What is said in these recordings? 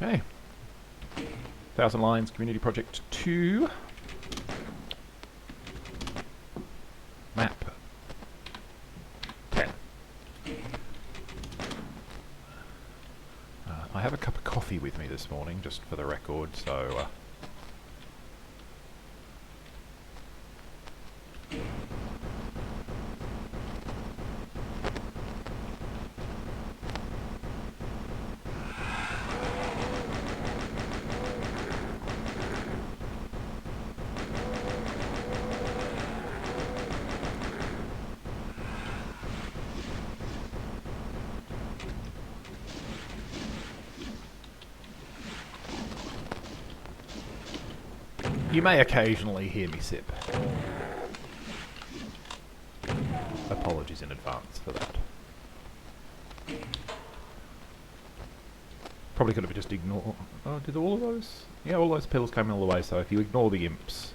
Okay. 1000 Lines Community Project 2. Map 10. I have a cup of coffee with me this morning, just for the record, so... You may occasionally hear me sip. Apologies in advance for that. Probably could have just ignored... Oh, did all of those? Yeah, all those pills came all the way, so if you ignore the imps,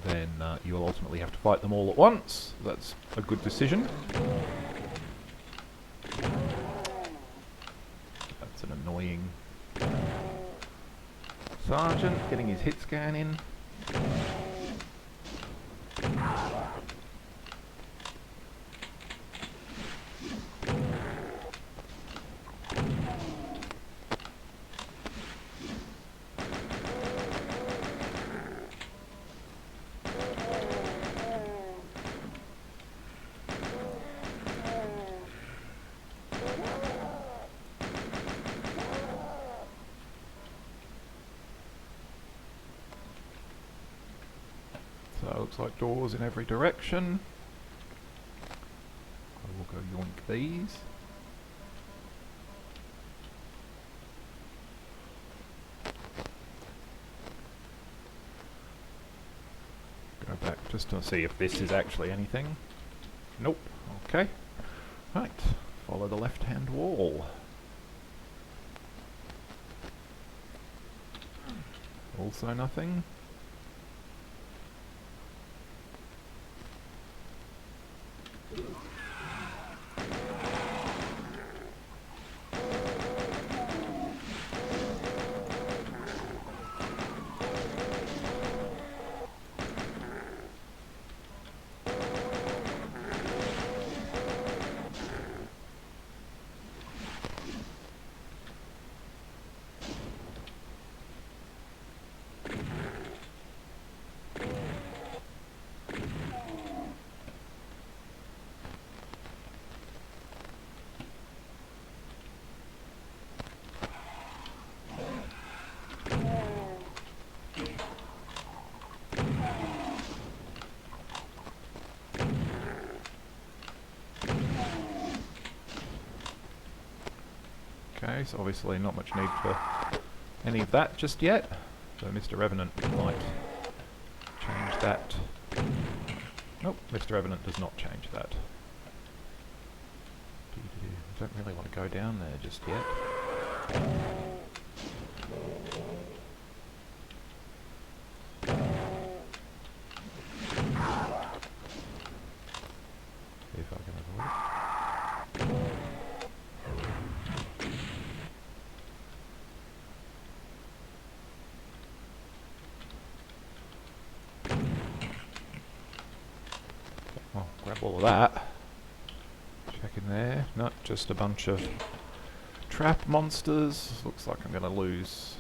then you will ultimately have to fight them all at once. That's a good decision. That's an annoying... Sergeant getting his hit scan in. So it looks like doors in every direction. I will go yoink these. Go back just to see if this is actually anything. Nope. Okay. Right. Follow the left-hand wall. Also nothing. Okay, so obviously not much need for any of that just yet. So Mr. Revenant might change that. Nope, Mr. Revenant does not change that. I don't really want to go down there just yet. See if I can avoid it. Well, grab all of that. Check in there. Not just a bunch of trap monsters. Looks like I'm going to lose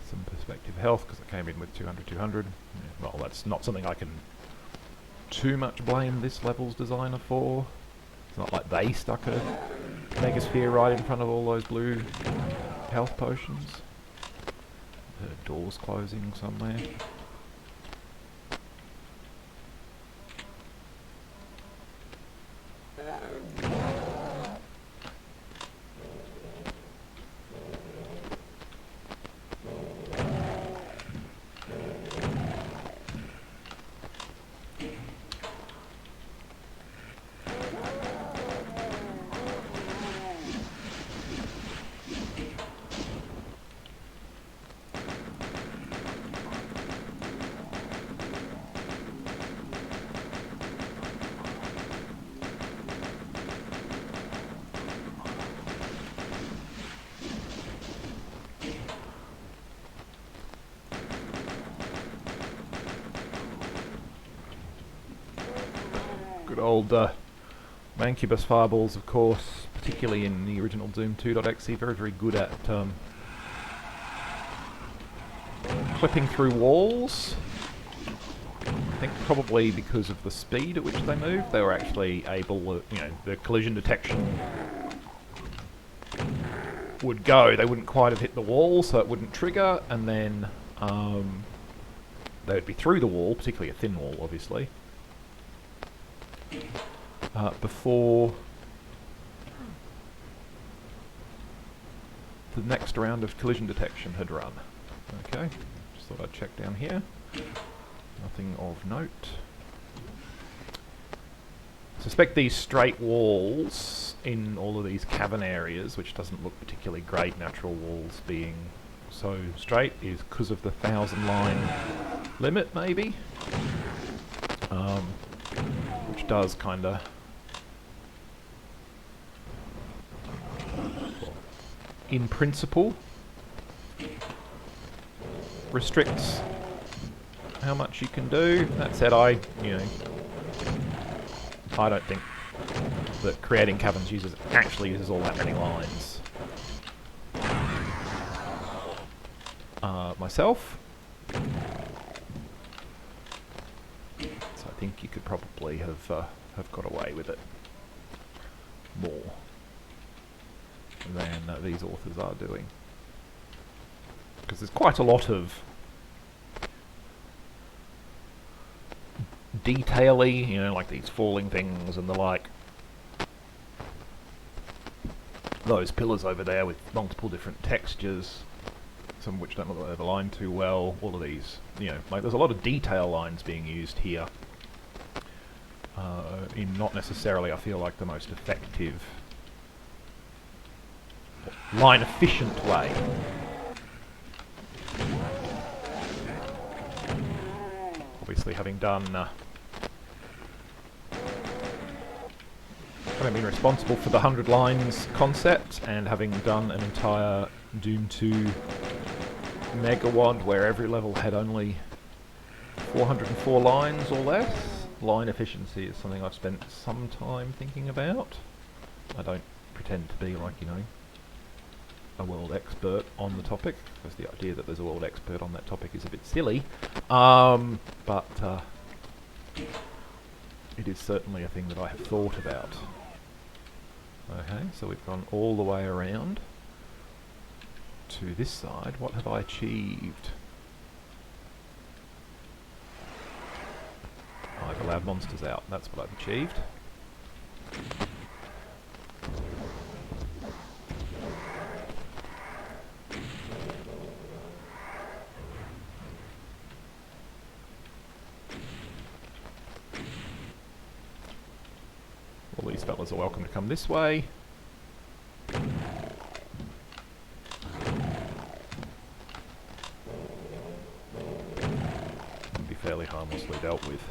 some perspective health because I came in with 200. Yeah, well, that's not something I can too much blame this level's designer for. It's not like they stuck a megasphere right in front of all those blue health potions. Doors closing somewhere. Good old Mancubus fireballs, of course, particularly in the original Doom 2.exe, very, very good at clipping through walls. I think probably because of the speed at which they move, they were actually able, the collision detection would go. They wouldn't quite have hit the wall, so it wouldn't trigger, and then they would be through the wall, particularly a thin wall, obviously, before the next round of collision detection had run. Okay, just thought I'd check down here. Nothing of note. I suspect these straight walls in all of these cavern areas, which doesn't look particularly great, natural walls being so straight, is because of the 1,000-line limit, maybe? Which does kind of... in principle, restricts how much you can do. That said, I don't think that creating caverns actually uses all that many lines. Myself. So I think you could probably have got away with it more than these authors are doing. Because there's quite a lot of detail-y, like these falling things and the like. Those pillars over there with multiple different textures, some of which don't look like they're aligned too well. All of these, there's a lot of detail lines being used here. In not necessarily, I feel like, the most effective, line-efficient way. Obviously, having been responsible for the 100 lines concept, and having done an entire Doom 2 megawad where every level had only 404 lines or less, line efficiency is something I've spent some time thinking about. I don't pretend to be like, a world expert on the topic, because the idea that there's a world expert on that topic is a bit silly, but it is certainly a thing that I have thought about. Okay, so we've gone all the way around to this side. What have I achieved? I've allowed monsters out. That's what I've achieved. All these fellas are welcome to come this way. And be fairly harmlessly dealt with.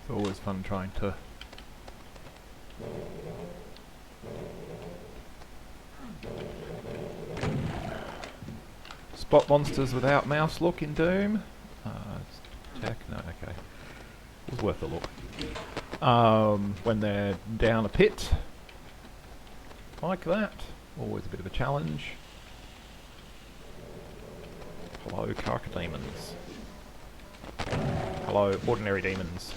It's always fun trying to Spot monsters without mouse look in Doom. Check. No, okay. It was worth a look. When they're down a pit, like that, always a bit of a challenge. Hello, Carcademons. Hello, ordinary demons.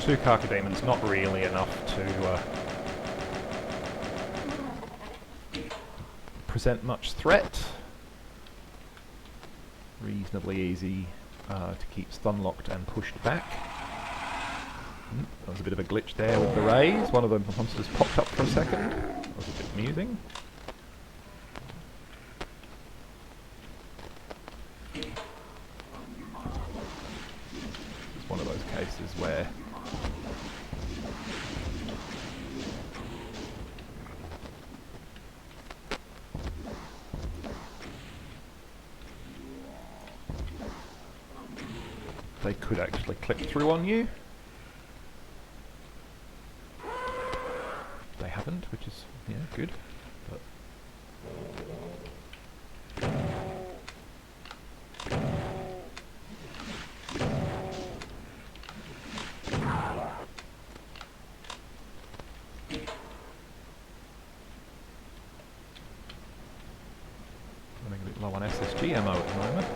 Two Carcademons, not really enough to present much threat. Reasonably easy to keep stun locked and pushed back. That was a bit of a glitch there with the rays. One of the monsters popped up for a second. That was a bit amusing. It's one of those cases where they could actually click through on you. They haven't, which is, yeah, good. But running a bit low on SSG ammo at the moment.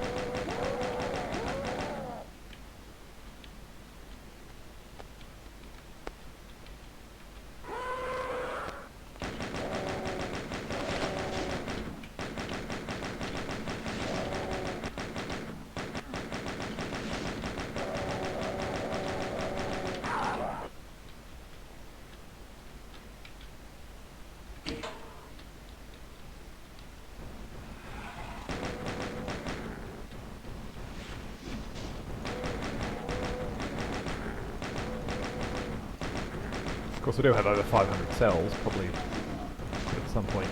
Of course, we do have over 500 cells, probably at some point.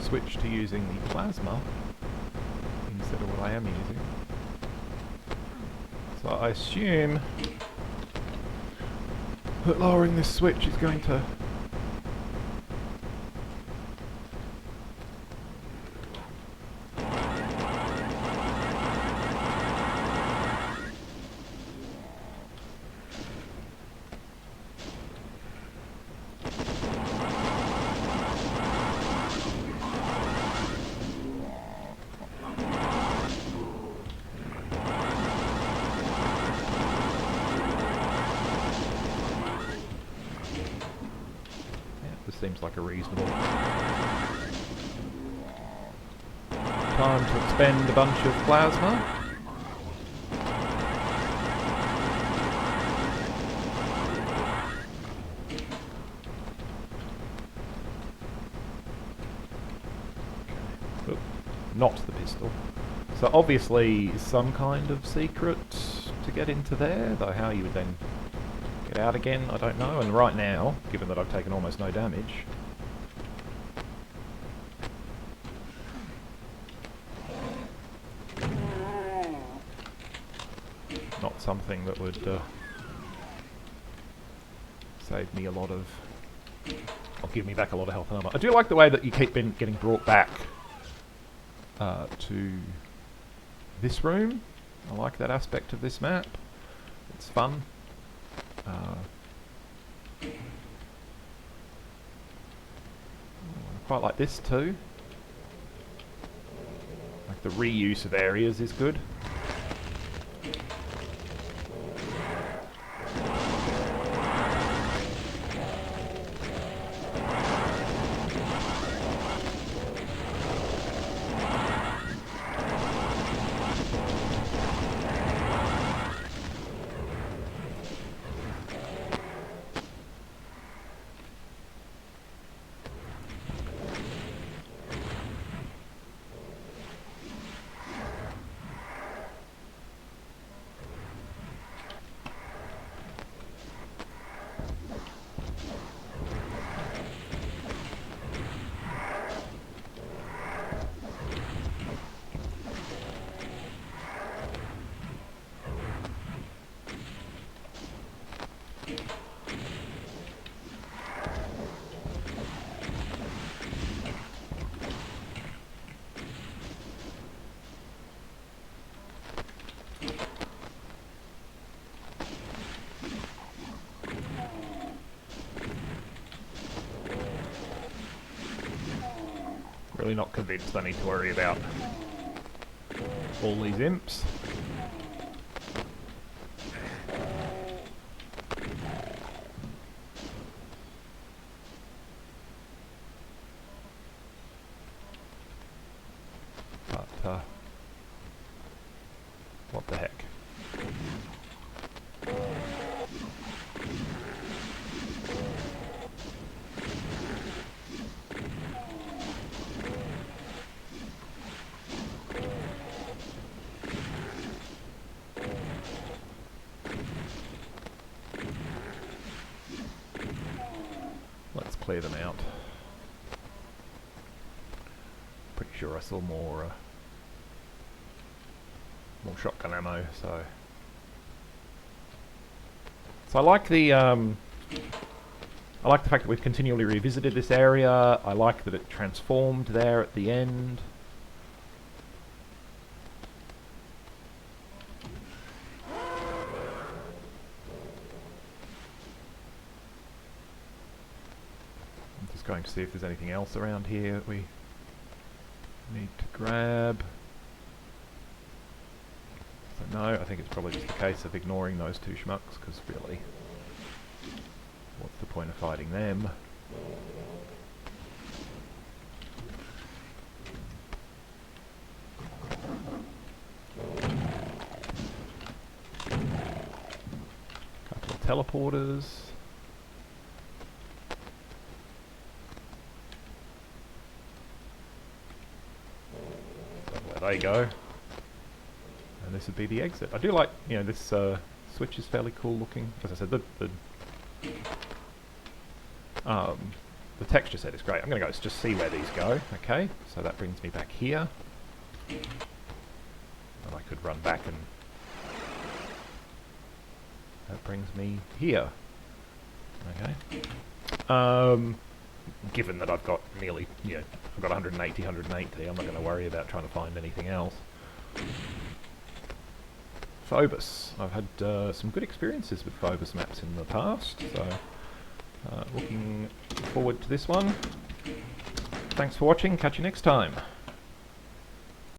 Switch to using the plasma instead of what I am using. So I assume that lowering this switch is going to seems like a reasonable time to expend a bunch of plasma. Okay. Oop. Not the pistol. So obviously some kind of secret to get into there, though how you would then get out again, I don't know. And right now, given that I've taken almost no damage, not something that would save me a lot of, or give me back a lot of health and armor. I do like the way that you keep getting brought back to this room. I like that aspect of this map. It's fun. I quite like this too. Like the reuse of areas is good. Really not convinced I need to worry about all these imps. But, what the heck. Let's clear them out. Pretty sure I saw more shotgun ammo, so I like the fact that we've continually revisited this area. I like that it transformed there at the end. I'm just going to see if there's anything else around here that we need to grab. So no, I think it's probably just a case of ignoring those two schmucks, because really, what's the point of fighting them? Couple of teleporters. So there they go. And this would be the exit. I do like, you know, this switch is fairly cool looking. As I said, the texture set is great. I'm going to go just see where these go. Okay, so that brings me back here. And I could run back and... that brings me here. Okay. Given that I've got nearly, you know, I've got 180, 180, I'm not going to worry about trying to find anything else. Phobos. I've had some good experiences with Phobos maps in the past, so looking forward to this one. Thanks for watching, catch you next time.